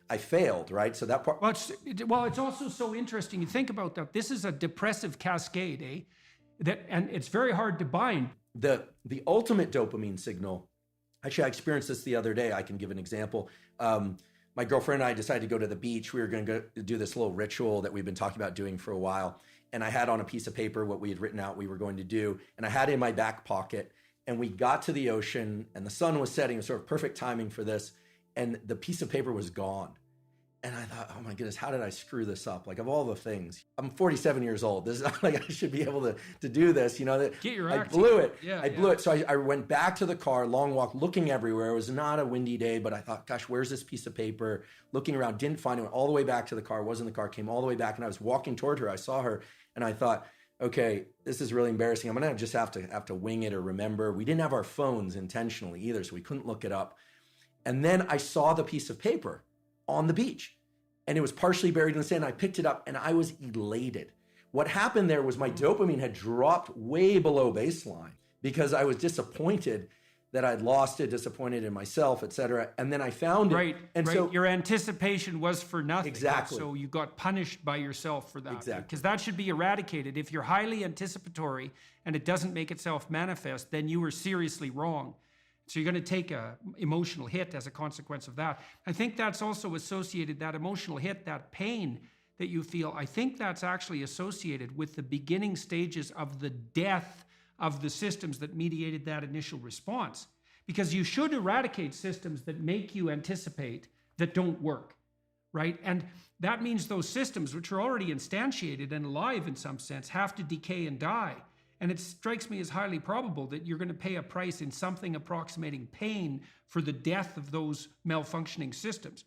I failed, right? So that part. Well, it's also so interesting. You think about that. This is a depressive cascade, and it's very hard to bind. The ultimate dopamine signal. Actually, I experienced this the other day. I can give an example. My girlfriend and I decided to go to the beach. We were going to go do this little ritual that we've been talking about doing for a while. And I had on a piece of paper what we had written out we were going to do. And I had it in my back pocket. And we got to the ocean and the sun was setting. It was sort of perfect timing for this. And the piece of paper was gone. And I thought, oh my goodness, how did I screw this up? Like, of all the things, I'm 47 years old. This is not like I should be able to do this. You know, Get your I act blew it. Yeah, I blew it. So I went back to the car, long walk, looking everywhere. It was not a windy day, but I thought, gosh, where's this piece of paper? Looking around, didn't find it. Went all the way back to the car. Wasn't in the car. Came all the way back, and I was walking toward her. I saw her, and I thought, okay, this is really embarrassing. I'm gonna just have to wing it or remember. We didn't have our phones intentionally either, so we couldn't look it up. And then I saw the piece of paper on the beach. And it was partially buried in the sand. I picked it up and I was elated. What happened there was my dopamine had dropped way below baseline because I was disappointed that I'd lost it, disappointed in myself, et cetera. And then I found it. Right. So your anticipation was for nothing. Exactly. So you got punished by yourself for that. Exactly. Because that should be eradicated. If you're highly anticipatory and it doesn't make itself manifest, then you were seriously wrong. So you're going to take an emotional hit as a consequence of that. I think that's also associated, that emotional hit, that pain that you feel, I think that's actually associated with the beginning stages of the death of the systems that mediated that initial response. Because you should eradicate systems that make you anticipate that don't work, right? And that means those systems, which are already instantiated and alive in some sense, have to decay and die. And it strikes me as highly probable that you're going to pay a price in something approximating pain for the death of those malfunctioning systems.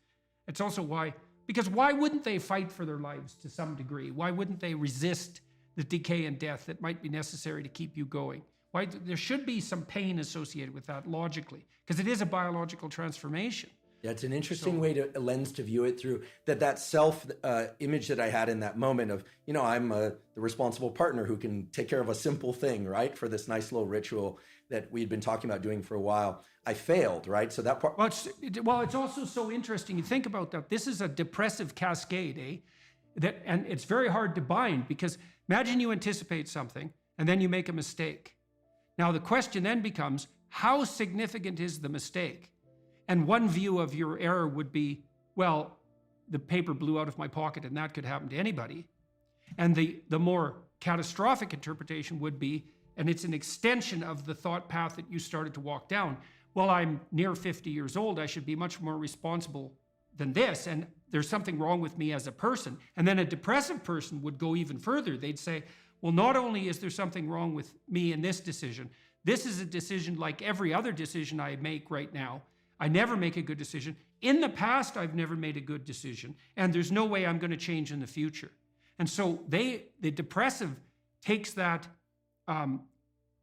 It's also because why wouldn't they fight for their lives to some degree? Why wouldn't they resist the decay and death that might be necessary to keep you going? There should be some pain associated with that logically, because it is a biological transformation. Yeah, it's an interesting a lens to view it through. That self image that I had in that moment of, I'm the responsible partner who can take care of a simple thing, right? For this nice little ritual that we'd been talking about doing for a while. I failed, right? So that part. Well, it's also so interesting. You think about that. This is a depressive cascade, and it's very hard to bind because imagine you anticipate something and then you make a mistake. Now the question then becomes, how significant is the mistake? And one view of your error would be, well, the paper blew out of my pocket and that could happen to anybody. And the more catastrophic interpretation would be, and it's an extension of the thought path that you started to walk down, well, I'm near 50 years old, I should be much more responsible than this, and there's something wrong with me as a person. And then a depressive person would go even further. They'd say, well, not only is there something wrong with me in this decision, this is a decision like every other decision I make right now. I never make a good decision. In the past, I've never made a good decision, and there's no way I'm going to change in the future. And so the depressive takes that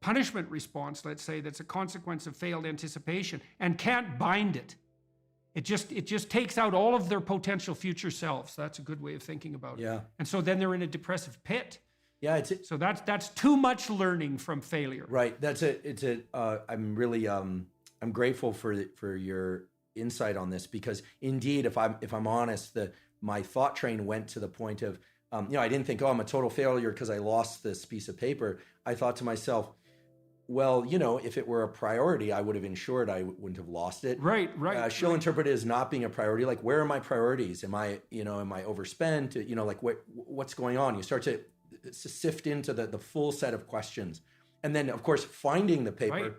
punishment response, let's say, that's a consequence of failed anticipation, and can't bind it. It just takes out all of their potential future selves. That's a good way of thinking about it. Yeah. And so then they're in a depressive pit. Yeah, so that's too much learning from failure. Right. I'm really I'm grateful for your insight on this, because indeed, if I'm honest, my thought train went to the point of, I didn't think, I'm a total failure because I lost this piece of paper. I thought to myself, well, if it were a priority, I would have ensured I wouldn't have lost it. Right. She'll interpret it as not being a priority. Like, where are my priorities? Am I overspent? What's going on? You start to sift into the full set of questions. And then, of course, finding the paper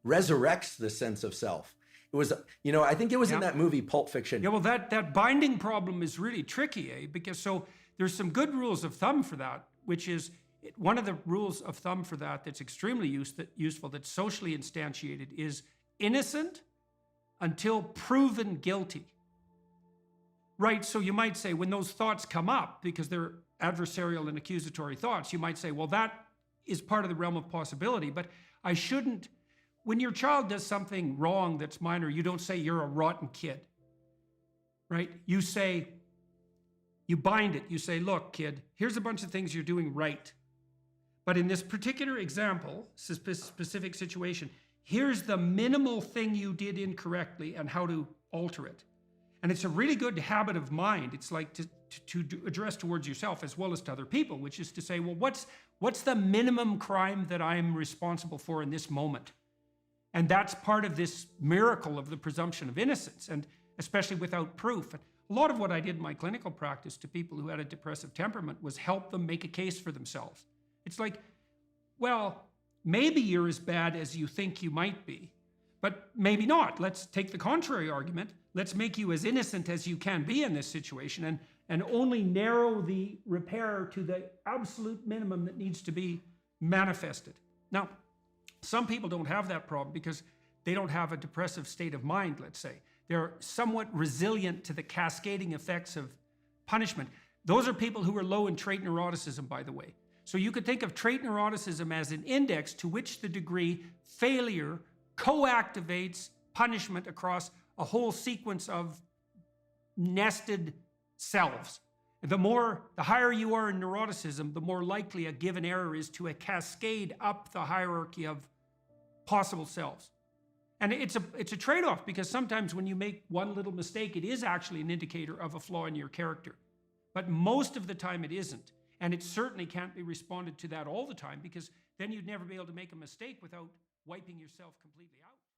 resurrects the sense of self. It was, I think it was in that movie, Pulp Fiction. Yeah, well, that binding problem is really tricky, because so there's some good rules of thumb for that, which is one of the rules of thumb for that's extremely useful, that's socially instantiated, is innocent until proven guilty. Right, so you might say when those thoughts come up, because they're adversarial and accusatory thoughts, you might say, well, that is part of the realm of possibility, but I shouldn't. When your child does something wrong that's minor, you don't say you're a rotten kid, right? You bind it. You say, look, kid, here's a bunch of things you're doing right. But in this particular example, specific situation, here's the minimal thing you did incorrectly and how to alter it. And it's a really good habit of mind. It's like to address towards yourself as well as to other people, which is to say, well, what's the minimum crime that I'm responsible for in this moment? And that's part of this miracle of the presumption of innocence, and especially without proof. And a lot of what I did in my clinical practice to people who had a depressive temperament was help them make a case for themselves. It's like, well, maybe you're as bad as you think you might be, but maybe not. Let's take the contrary argument. Let's make you as innocent as you can be in this situation, and only narrow the repair to the absolute minimum that needs to be manifested. Now, some people don't have that problem because they don't have a depressive state of mind, let's say. They're somewhat resilient to the cascading effects of punishment. Those are people who are low in trait neuroticism, by the way. So you could think of trait neuroticism as an index to which the degree failure co-activates punishment across a whole sequence of nested selves. The higher you are in neuroticism, the more likely a given error is to a cascade up the hierarchy of possible selves. And it's a trade-off, because sometimes when you make one little mistake, it is actually an indicator of a flaw in your character. But most of the time it isn't. And it certainly can't be responded to that all the time, because then you'd never be able to make a mistake without wiping yourself completely out.